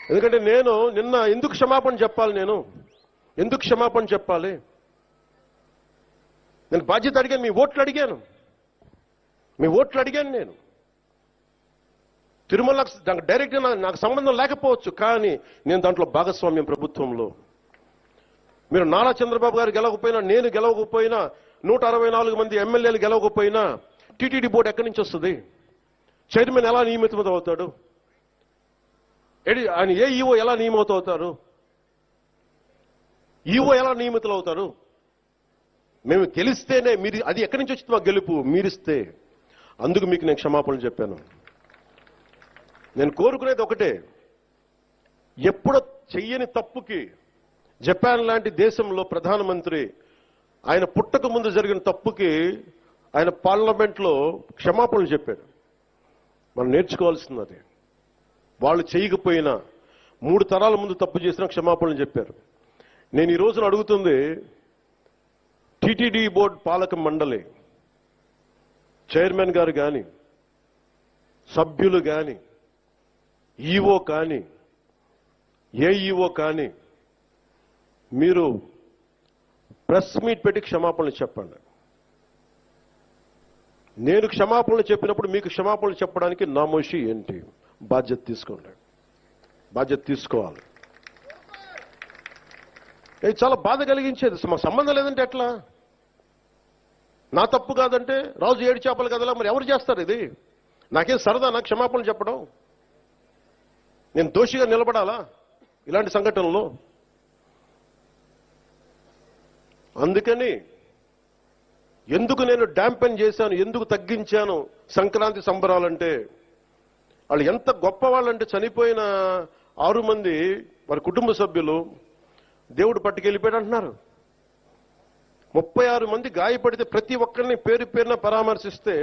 ఎందుకంటే నేను నిన్న ఎందుకు క్షమాపణ చెప్పాలి, ఎందుకు క్షమాపణ చెప్పాలి? నేను బాధ్యత అడిగాను, మీ ఓట్లు అడిగాను నేను. తిరుమల డైరెక్ట్గా నాకు సంబంధం లేకపోవచ్చు, కానీ నేను దాంట్లో భాగస్వామ్యం ప్రభుత్వంలో. మీరు నారా చంద్రబాబు గారు గెలవకపోయినా, నేను గెలవకపోయినా, 164 మంది ఎమ్మెల్యేలు గెలవకపోయినా టీటీడీ బోర్డు ఎక్కడి నుంచి వస్తుంది? చైర్మన్ ఎలా నియమితం అవుతాడు? ఆయన ఏ ఈఓ ఎలా నియమితవుతారు? ఈఓ ఎలా నియమితులు అవుతారు? మేము గెలిస్తేనే మీరు, అది ఎక్కడి నుంచి వచ్చింది మా గెలుపు? మీరిస్తే. అందుకు మీకు నేను క్షమాపణలు చెప్పాను. నేను కోరుకునేది ఒకటే, ఎప్పుడో చెయ్యని తప్పుకి జపాన్ లాంటి దేశంలో ప్రధానమంత్రి ఆయన పుట్టక ముందు జరిగిన తప్పుకి ఆయన పార్లమెంట్లో క్షమాపణలు చెప్పాడు. మనం నేర్చుకోవాల్సింది అది. వాళ్ళు చేయకపోయినా 3 తరాల ముందు తప్పు చేసినా క్షమాపణలు చెప్పారు. నేను ఈ రోజున అడుగుతుంది, టీటీడీ బోర్డు పాలక మండలి చైర్మన్ గారు కానీ, సభ్యులు కానీ, ఈఓ కానీ, ఏఈఓ కానీ, మీరు ప్రెస్ మీట్ పెట్టి క్షమాపణలు చెప్పండి. నేను క్షమాపణలు చెప్పినప్పుడు మీకు క్షమాపణలు చెప్పడానికి నామోషి ఏంటి? బాధ్యత తీసుకోండి, బాధ్యత తీసుకోవాలి. ఇది చాలా బాధ కలిగించేది. మా సంబంధం లేదంటే ఎట్లా? నా తప్పు కాదంటే రాజు 7 చేపలు కదలా, మరి ఎవరు చేస్తారు ఇది? నాకేం సరదా నాకు క్షమాపణలు చెప్పడం? నేను దోషిగా నిలబడాలా ఇలాంటి సంఘటనలో? అందుకని ఎందుకు నేను డాంపెన్ చేశాను, ఎందుకు తగ్గించాను సంక్రాంతి సంబరాలంటే, వాళ్ళు ఎంత గొప్ప వాళ్ళంటే చనిపోయిన 6 మంది వారి కుటుంబ సభ్యులు దేవుడు పట్టుకెళ్ళిపోయాడు అంటున్నారు. 36 మంది గాయపడితే ప్రతి ఒక్కరిని పేరు పేరున పరామర్శిస్తే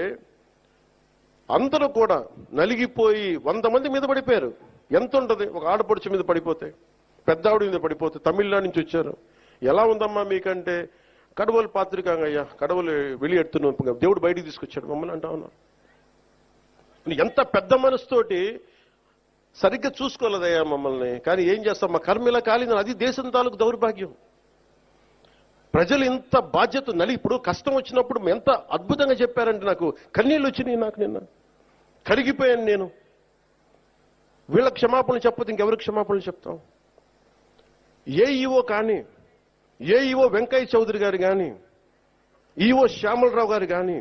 అందరూ కూడా నలిగిపోయి 100 మంది మీద పడిపోయారు. ఎంత ఉంటుంది ఒక ఆడపడుచు మీద పడిపోతే, పెద్ద ఆవిడ మీద పడిపోతే? తమిళనాడు నుంచి వచ్చారు. ఎలా ఉందమ్మా మీకంటే, కడవలు పాత్రికాంగయ్యా, కడవలు వెళ్ళి దేవుడు బయటికి తీసుకొచ్చాడు మమ్మల్ని అంటా ఉన్నారు. ఎంత పెద్ద మనసుతోటి సరిగ్గా చూసుకోలేదయ్యా మమ్మల్ని, కానీ ఏం చేస్తాం, మా కర్మిలా కాలిందని. అది దేశం తాలూకు దౌర్భాగ్యం. ప్రజలు ఇంత బాధ్యత ఇప్పుడు కష్టం వచ్చినప్పుడు ఎంత అద్భుతంగా చెప్పారంటే నాకు కన్నీళ్ళు వచ్చినాయి. నాకు నిన్న కరిగిపోయాను నేను. వీళ్ళ క్షమాపణలు చెప్పదు ఇంకెవరికి క్షమాపణలు చెప్తాం? ఏఈఓ కానీ, ఏఈఓ వెంకయ్య చౌదరి గారు కానీ, ఈఓ శ్యామలరావు గారు కానీ,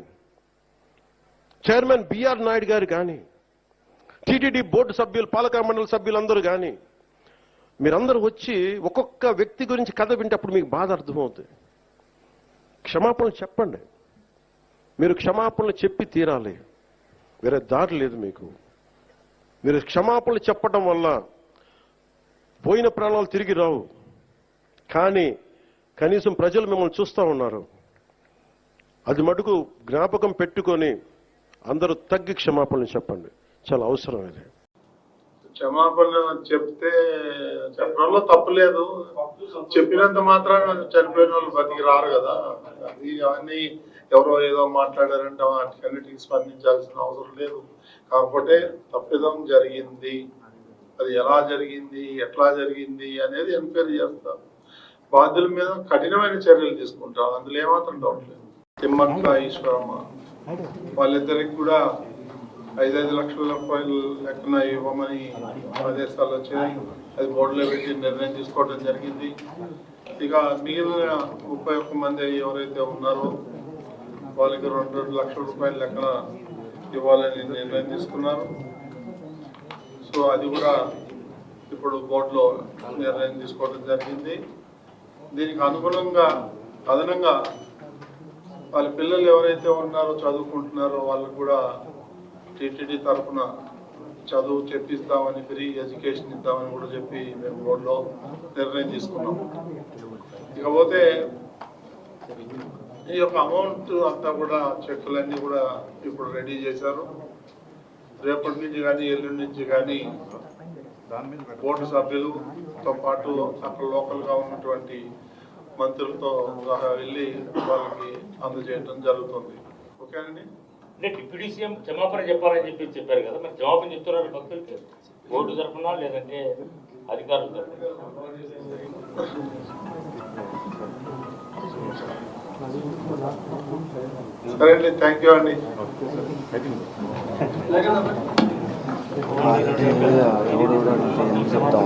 చైర్మన్ బిఆర్ నాయుడు గారు కానీ, టీటీడీ బోర్డు సభ్యులు, పాలక మండలి సభ్యులందరూ కానీ, మీరందరూ వచ్చి ఒక్కొక్క వ్యక్తి గురించి కథ వింటే అప్పుడు మీకు బాధ అర్థమవుతుంది. క్షమాపణలు చెప్పండి. మీరు క్షమాపణలు చెప్పి తీరాలి, వేరే దారి లేదు మీకు. మీరు క్షమాపణలు చెప్పడం వల్ల పోయిన ప్రాణాలు తిరిగి రావు, కానీ కనీసం ప్రజలు మిమ్మల్ని చూస్తూ ఉన్నారు. అది మటుకు జ్ఞాపకం పెట్టుకొని అందరూ తగ్గి క్షమాపణలు చెప్పండి. చాలా అవసరం ఇది. క్షమాపణ చెప్తే చెప్పడంలో తప్పులేదు. చెప్పినంత మాత్రాన చనిపోయిన వాళ్ళు బతికి రారు కదా. అది అవన్నీ ఎవరో ఏదో మాట్లాడారంటే వాటికన్నిటికీ స్పందించాల్సిన అవసరం లేదు. కాకపోతే తప్పిదం జరిగింది, అది ఎలా జరిగింది, ఎట్లా జరిగింది అనేది ఎంక్వైరీ చేస్తారు. బాధ్యుల మీద కఠినమైన చర్యలు తీసుకుంటారు, అందులో ఏమాత్రం డౌట్ లేదు. తిమ్మక్క ఈశ్వరమ్మ వాళ్ళిద్దరికి కూడా 5-5 లక్షల రూపాయలు లెక్కన ఇవ్వమని ఆదేశాలు వచ్చాయి. అది బోర్డులో పెట్టి నిర్ణయం తీసుకోవడం జరిగింది. ఇక మిగిలిన 31 మంది ఎవరైతే ఉన్నారో వాళ్ళకి 2 లక్షల రూపాయల లెక్కన ఇవ్వాలని నిర్ణయం తీసుకున్నారు. సో అది కూడా ఇప్పుడు బోర్డులో నిర్ణయం తీసుకోవడం జరిగింది. దీనికి అనుగుణంగా అదనంగా వాళ్ళ పిల్లలు ఎవరైతే ఉన్నారో చదువుకుంటున్నారో వాళ్ళకు కూడా టీటీడీ తరఫున చదువు చెప్పిస్తామని, ఫ్రీ ఎడ్యుకేషన్ ఇద్దామని కూడా చెప్పి మేము బోర్డులో నిర్ణయం తీసుకున్నాం. ఇకపోతే ఈ యొక్క అమౌంట్ అంతా కూడా చెక్కులన్నీ కూడా ఇప్పుడు రెడీ చేశారు. రేపటి నుంచి కానీ ఎల్లుండి నుంచి కానీ బోర్డు సభ్యులతో పాటు అక్కడ లోకల్గా ఉన్నటువంటి మంత్రులతో సహా వెళ్ళి వాళ్ళకి అందజేయడం జరుగుతుంది. ఓకేనండి. డిప్యూటీ సీఎం క్షమాపణ చెప్పాలని చెప్పారు కదా, మరి జవాబు చెప్తున్నారు భక్తులకి? కోర్టు తరఫున లేదంటే అధికారుల తరఫున? సరే అండి, థ్యాంక్ యూ అండి. చెప్తాం